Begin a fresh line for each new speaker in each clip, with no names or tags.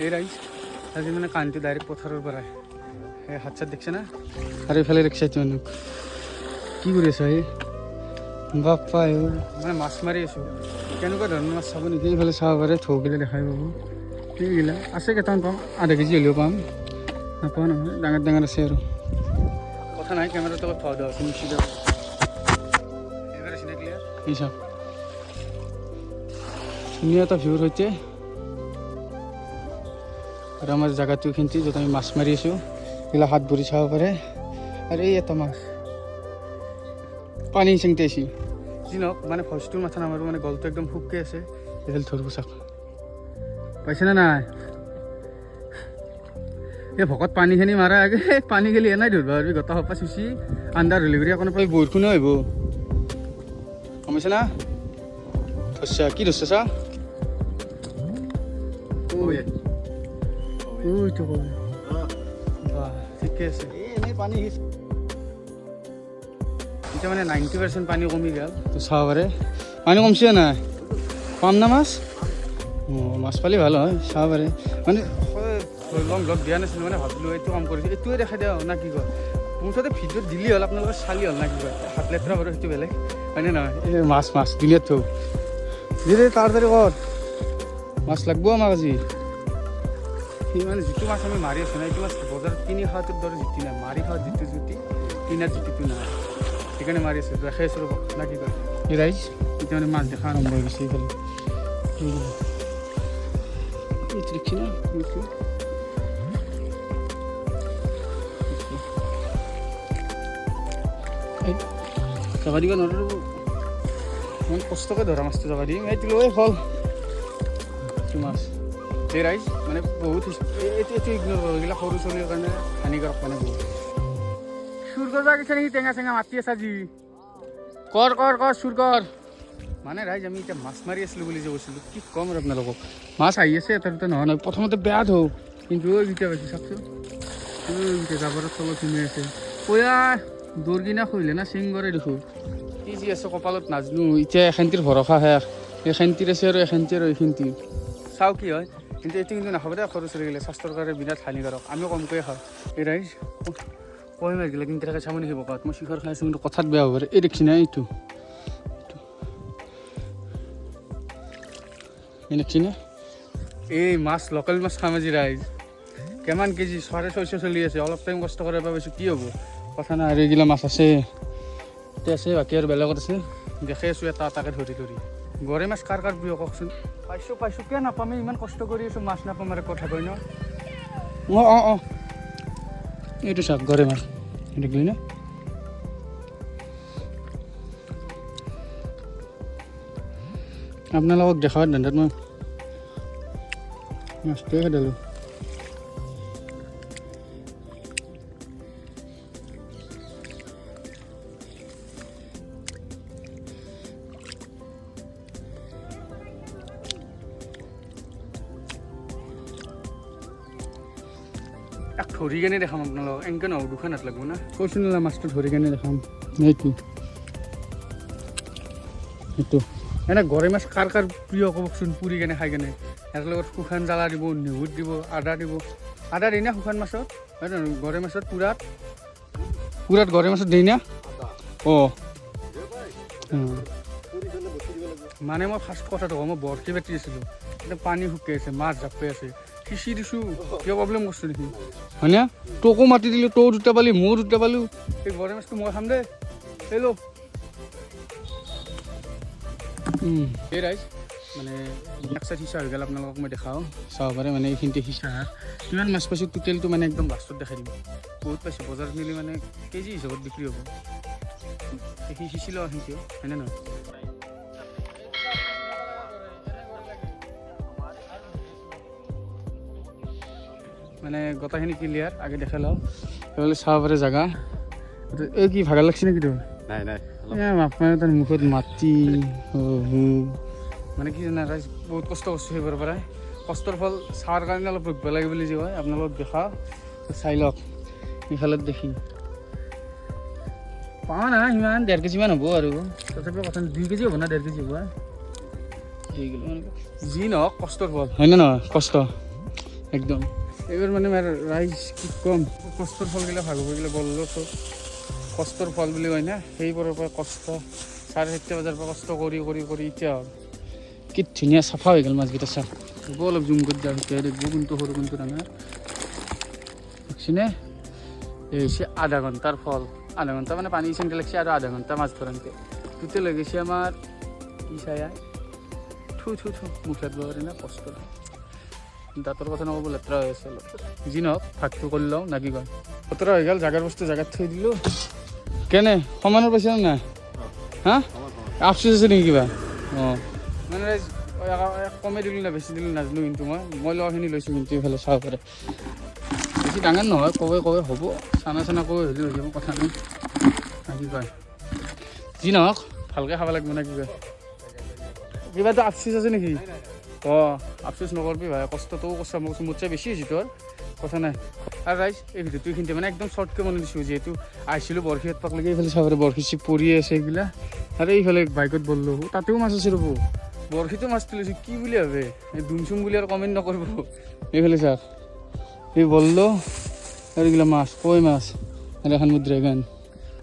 এই ৰাইজ আজি মানে কাৰেণ্টটো ডাইৰেক্ট পথাৰৰ পৰাই এই হাত চাত দেখিছে না আৰু এইফালে ৰিক্সাটো মানুহ কি কৰি আছা এই বাপ্পা মানে মাছ মাৰি আছোঁ কেনেকুৱা ধৰণৰ মাছ চাব নেকি এইফালে চাব পাৰে থৌগিলা দেখাই পাব সেইগিলা আছে কেইটামান পাম আধা কেজি হ'লেও পাম নাপাওঁ নহয় ডাঙৰ ডাঙৰ আছে আৰু কথা নাই কেমেৰাটো অলপ থোৱা দিয়া আছে নিশ্চিত এইবাৰ আছে নে ক্লিয়াৰ এই চাওক ধুনীয়া এটা ভিউৰ সৈতে আৰু আমাৰ জেগাটো এইখিনিতে য'ত আমি মাছ মাৰি আছোঁ এইগিলা হাত ভৰি চাব পাৰে আৰু এই এটা মাছ পানী চিংতে আছি যি নহওক মানে ভইচটোৰ মাথা নামাৰোঁ মানে গলটো একদম শুককৈ আছে এইডাল ধৰিব চাওক পাইছেনে নাই এই ভকত পানীখিনি মাৰা আগে পানী গেলি এনাই ধৰিব আৰু গোটা সপা চুচি আন্ধাৰ হ'লে কৰি অকণ পাই বৰষুণে আহিব গমাইছে না ধৰছা কি ধৰছা চা ঠিকে আছে এনেই পানী এতিয়া মানে 90% পানী কমি গ'ল তো চাব পাৰে পানী কমছে নাই পাম না মাছ অঁ মাছ পালে ভাল হয় চাব পাৰে মানে লং লগ দিয়া নাছিলোঁ মানে ভাবিলোঁ এইটো কাম কৰিছোঁ এইটোৱে দেখাই দিয়া না কি কয় মুঠতে ভিডিঅ'ত দিলি হ'ল আপোনালোকে চালি হ'ল না কি কয় হাত লেতেৰা বাৰু সেইটো বেলেগ হয়নে নহয় এই মাছ মাছ দুনিয়াত থৌ দিলে তাড়াতাড়ি কৰ মাছ লাগব আমাক আজি সেই মানে যিটো মাছ আমি মাৰি আছোঁ না এইটো মাছ বজাৰত কিনি খোৱাটোৰ দৰে জুতি নাই মাৰি খোৱা যিটো জুতি কিনাৰ জুতিটো নাই সেইকাৰণে মাৰি আছোঁ দেখাই আছোঁ ৰ'ব না কি কয় এই ৰাইজ এতিয়া মানে মাছ দেখা আৰম্ভ হৈ গৈছে এইফালে এইটো দেখি না যাবা দিব নোৱাৰোঁ ইমান কষ্টকৈ ধৰা মাছটো যাবা দিম এইটো লৈ হ'ল এইটো মাছ এই ৰাইজ মানে বহুত এইটো ইগন'ৰ কৰোঁ এইবিলাক সৰু ছোৱালীৰ কাৰণে হানিকাৰক মানে বহুত চুৰ কৰিব গৈছে নেকি টেঙা চেঙা মাতি আছা যি কৰ কৰ কৰ চুৰ কৰ মানে ৰাইজ আমি এতিয়া মাছ মাৰি আছিলোঁ বুলি যে কৈছিলোঁ কি ক'ম আৰু আপোনালোকক মাছ আহি আছে এটা দুটা নহয় নহয় প্ৰথমতে বেয়া ধৌ কিন্তু এতিয়া পাইছোঁ চাওকচোন এতিয়া জাবৰৰ তলত সোমাই আছে কয়া দৌৰ কিনা খুলিলে না চিংগৰে দেখোঁ কি যি আছে কপালত নাজনো এতিয়া এখান্তিৰ ভৰসা শেষ এখান্তিৰ আছে আৰু এখান্তি আৰু এইখিনিতে চাওঁ কি হয় কিন্তু এইটো কিন্তু নাখাব দে সৰু ছোৱালীগিলে স্বাস্থ্যৰ কাৰণে বিৰাট হানিকাৰক আমিও কমকৈ খাওঁ এই ৰাইজ কয় মাৰিলে কিন্তু তেনেকৈ চাব নেকি বকাত মই শিখৰ খাই আছোঁ কিন্তু কথাত বেয়া হ'ব পাৰে এই দেখছি না এইটো এই দেখছি না এই মাছ লোকেল মাছ খাম আজি ৰাইজ কিমান কেজি 650 চলি আছে অলপ টাইম কষ্ট কৰিব পাইছোঁ কি হ'ব কথা নাই আৰু এইগিলা মাছ আছে এতিয়া আছে বাকী আৰু বেলেগত আছে দেখাই আছোঁ এটা এটাকৈ ধৰি ধৰি গৰৈ মাছ কাৰ কাৰ প্ৰিয় কওকচোন পাইছোঁ কিয় নাপামেই ইমান কষ্ট কৰি আছোঁ মাছ নাপাম আৰু কথা কয় ন অঁ এইটো চাওক গৰৈ মাছ দেখিলি না আপোনালোকক দেখাওঁ ধান্দাত মই মাছটোৱে খেদালোঁ ধৰি কেনে দেখাম আপোনালোকক এনেকৈ নহ'ব দুখন হাত লাগব না কৈছোঁ না মাছটো ধৰি কেনে দেখাম সেইটো এনে গৰৈ মাছ কাৰ কাৰ প্ৰিয় ক'বচোন পুৰি কেনে খাই কেনে ইয়াৰ লগত শুকান জ্বালা দিব নেহুত দিব আদা দিব আদা দেই না শুকান মাছত হয় নহয় গৰৈ মাছত পুৰাত গৰৈ মাছত দেই না অঁ মানে মই ফাৰ্ষ্ট কথাটো কওঁ মই বৰশী পাতি আছিলোঁ এতিয়া পানী শুকাই আছে মাছ জাপে আছে সিঁচি দিছোঁ কিয় প্ৰব্লেম কৰিছোঁ নেকি হয়নে তোকো মাতি দিলোঁ তৌ দুটা পালি ময়ো দুটা পালোঁ এই গৰৈ মাছটো মই খাম দেই হেল্ল' এই ৰাইজ মানে এক চাইড সিঁচা হৈ গ'ল আপোনালোকক মই দেখাওঁ চাব পাৰে মানে এইখিনিতে সিঁচা কিমান মাছ পাইছোঁ টোটেলটো মানে একদম লাষ্টত দেখাই দিম বহুত পাইছোঁ বজাৰত নিলে মানে কেজি হিচাপত বিক্ৰী হ'ব সি সিঁচি লওঁ সিহঁতেও হয়নে নহয় মানে গোটাখিনি ক্লিয়াৰ আগে দেখাই লওঁ সেইফালে চাব পাৰে জেগা এই কি ভাগৰ লাগছে নেকি তোৰ নাই আপোনাৰ তাৰ মুখত মাটি মানে কি জানা ৰাইজ বহুত কষ্ট কৰিছোঁ সেইবোৰৰ পৰাই কষ্টৰ ফল চাৱাৰ কাৰণে অলপ ৰখিব লাগে বুলি যি হয় আপোনালোকক দেখাওঁ চাই লওক ইফালত দেখি পাওঁ না সিমান 1.5 কেজিমান হ'ব আৰু তথাপিও কথা 2 কেজি হ'ব না 1.5 কেজি হ'ব যি নহওক কষ্টৰ ফল হয়নে নহয় কষ্ট একদম এইবাৰ মানে ৰাইজ কি ক'ম কষ্টৰ ফলগিলা ভাগ হৈ গ'লে বললো চব কষ্টৰ ফল বুলি কয় না সেইবোৰৰ পৰা কষ্ট 4:30 বজাৰ পৰা কষ্ট কৰি কৰি কৰি এতিয়া কি ধুনীয়া চাফা হৈ গ'ল মাছকেইটা চাফ হ'ব অলপ জুম কৰি দিয়া ভিতৰত দেখব কোনটো সৰু কোনটো ডাঙৰ দেখিছেনে এই হৈছে আধা ঘণ্টাৰ ফল আধা ঘণ্টা মানে পানী চিন্তা লাগছে আৰু আধা ঘণ্টা মাছ ধৰাতে টোটেল হৈ গৈছে আমাৰ কি চাই থু মুখত বৰে না কষ্ট দাঁতৰ কথা নক'ব লেতেৰা হৈ আছে অলপ যি নহওক ভাতটো কৰি লওঁ না কি কয় লেতেৰা হৈ গ'ল জাগাৰ বস্তু জাগাত থৈ দিলোঁ কেনে সমানৰ পাইছে নাই হা আফচোচ আছে নেকি কিবা অঁ মানে কমে দিলোঁ না বেছি দিলোঁ নাজানো কিন্তু মই লোৱাখিনি লৈছোঁ কিন্তু এইফালে চাব পাৰে বেছি ডাঙৰ নহয় কবে হ'ব চানা কবে হ'লেও হৈ যাব কথা নাই কি কয় যি নহওক ভালকৈ খাব লাগিব না কি কয় কিবাটো আফচোচ আছে নেকি অঁ আফচোচ নকৰবি ভাই কষ্টটো কৈছা মই কৈছোঁ মোতছে বেছি হৈছে তোৰ কথা নাই আৰু ৰাইজ এই ভিডিঅ'টো এইখিনিতে মানে একদম শ্বৰ্টকৈ বনাই দিছোঁ যিহেতু আহিছিলোঁ বৰশীত পাকলৈকে এইফালে চাব পাৰে বৰশী চিপ পৰি আছে এইগিলা আৰু এইফালে বাইকত বললোঁ তাতেও মাছ আছে ৰ'ব বৰশীতো মাছ তুলিছোঁ কি বুলি ভাবে এই দুমচুম বুলি আৰু কমেণ্ট নকৰিব এইফালে চাওক এই বললোঁ আৰু এইগিলা মাছ কৈ মাছ আৰু এখন মুদ্ৰা গান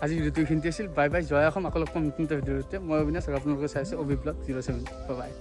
আজি ভিডিঅ'টো এইখিনিতে আছিল বাই বাই জয় অসম আকৌ লগ পাম নতুন ভিডিঅ'তে মই অবিনাশ আৰু আপোনালোকে চাইছে অভি ব্লগ 07 বাই